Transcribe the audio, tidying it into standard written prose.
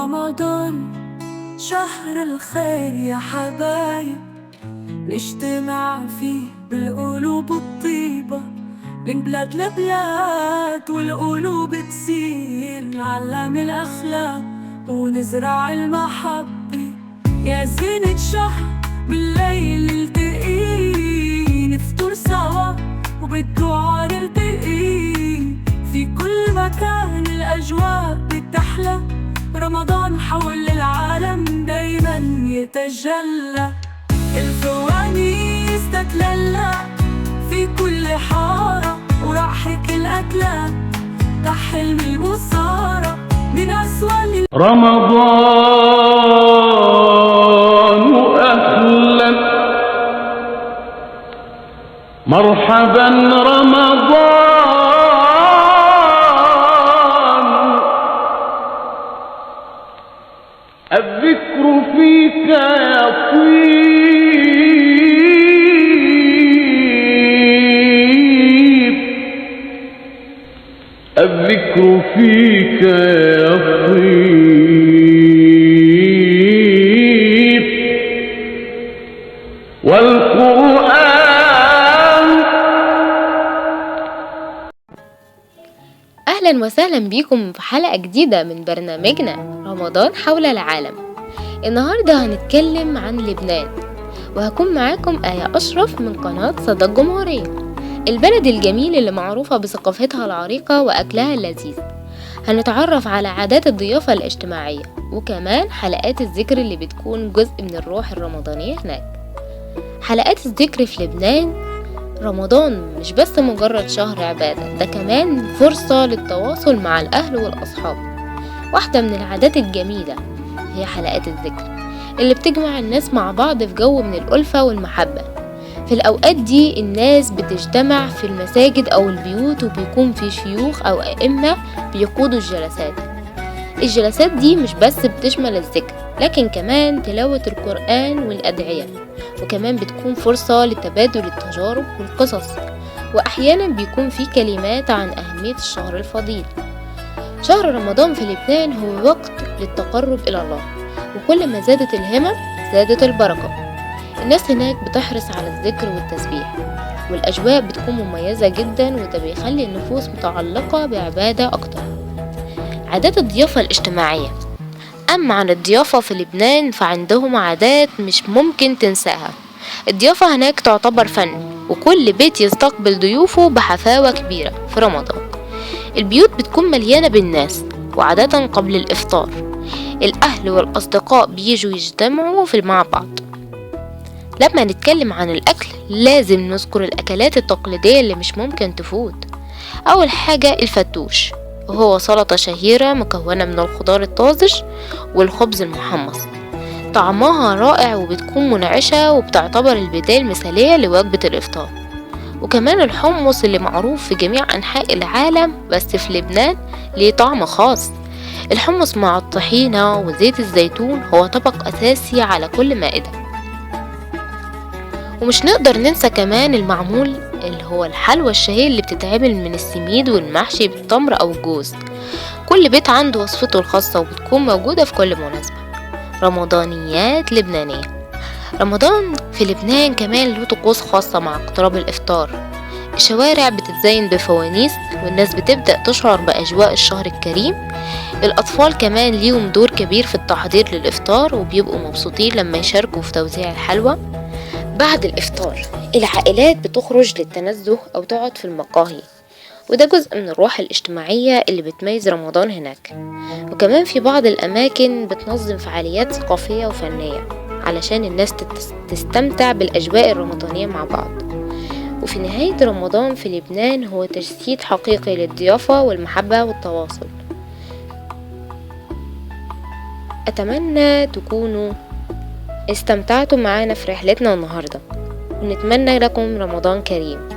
رمضان شهر الخير يا حبايب، نجتمع فيه بالقلوب الطيبة من بلاد لبلاد، والقلوب تسير نعلم الأخلاق ونزرع المحبة. يا زينة شهر بالليل نلتقي، نفطر سوا وبالدعاء نلتقي. في كل مكان الأجواء بتحلى، رمضان حول العالم دايما يتجلى. الفوانيس تتلالى في كل حارة، وراحة الأكلات تحلم المصارة من أسوأ رمضان أهلا مرحبا رمضان، الذكر فيك يطيب، الذكر فيك يطيب، والقرآن. أهلا وسهلا بيكم في حلقة جديدة من برنامجنا رمضان حول العالم. النهاردة هنتكلم عن لبنان، وهكون معاكم آية أشرف من قناة صدى الجمهورية، البلد الجميل اللي معروفة بثقافتها العريقة وأكلها اللذيذ. هنتعرف على عادات الضيافة الاجتماعية، وكمان حلقات الذكر اللي بتكون جزء من الروح الرمضانية هناك. حلقات الذكر في لبنان، رمضان مش بس مجرد شهر عبادة، ده كمان فرصة للتواصل مع الأهل والأصحاب. واحدة من العادات الجميلة هي حلقات الذكر اللي بتجمع الناس مع بعض في جو من الألفة والمحبة. في الأوقات دي الناس بتجتمع في المساجد أو البيوت، وبيكون في شيوخ أو أئمة بيقودوا الجلسات دي مش بس بتشمل الذكر، لكن كمان تلاوة القرآن والأدعية، وكمان بتكون فرصة لتبادل التجارب والقصص، وأحيانا بيكون في كلمات عن أهمية الشهر الفضيل. شهر رمضان في لبنان هو وقت للتقرب إلى الله، وكل ما زادت الهمة زادت البركة. الناس هناك بتحرص على الذكر والتسبيح، والأجواء بتكون مميزة جدا، وده بيخلي النفوس متعلقة بعبادة أكتر. عادات الضيافة الاجتماعية. أما عن الضيافة في لبنان فعندهم عادات مش ممكن تنساها. الضيافة هناك تعتبر فن، وكل بيت يستقبل ضيوفه بحفاوة كبيرة في رمضان. البيوت بتكون مليانة بالناس، وعادة قبل الإفطار الأهل والأصدقاء بيجوا يجتمعوا مع بعض. لما نتكلم عن الأكل لازم نذكر الأكلات التقليدية اللي مش ممكن تفوت. أول حاجة الفتوش، وهو سلطة شهيرة مكونة من الخضار الطازج والخبز المحمص. طعمها رائع وبتكون منعشة، وبتعتبر البداية المثالية لوجبة الإفطار. وكمان الحمص اللي معروف في جميع أنحاء العالم، بس في لبنان ليه طعم خاص. الحمص مع الطحينة وزيت الزيتون هو طبق أساسي على كل مائدة. ومش نقدر ننسى كمان المعمول، اللي هو الحلوى الشهية اللي بتتعمل من السميد والمحشي بالتمر أو الجوز. كل بيت عنده وصفته الخاصة، وبتكون موجودة في كل مناسبة. رمضانيات لبنانية. رمضان في لبنان كمان له طقوس خاصة مع اقتراب الإفطار. الشوارع بتتزين بفوانيس، والناس بتبدأ تشعر بأجواء الشهر الكريم. الأطفال كمان ليهم دور كبير في التحضير للإفطار، وبيبقوا مبسوطين لما يشاركوا في توزيع الحلوى. بعد الإفطار العائلات بتخرج للتنزه أو تقعد في المقاهي، وده جزء من الروح الاجتماعية اللي بتميز رمضان هناك. وكمان في بعض الأماكن بتنظم فعاليات ثقافية وفنية علشان الناس تستمتع بالأجواء الرمضانية مع بعض. وفي نهاية رمضان في لبنان هو تجسيد حقيقي للضيافة والمحبة والتواصل. أتمنى تكونوا استمتعتوا معانا في رحلتنا النهاردة، ونتمنى لكم رمضان كريم.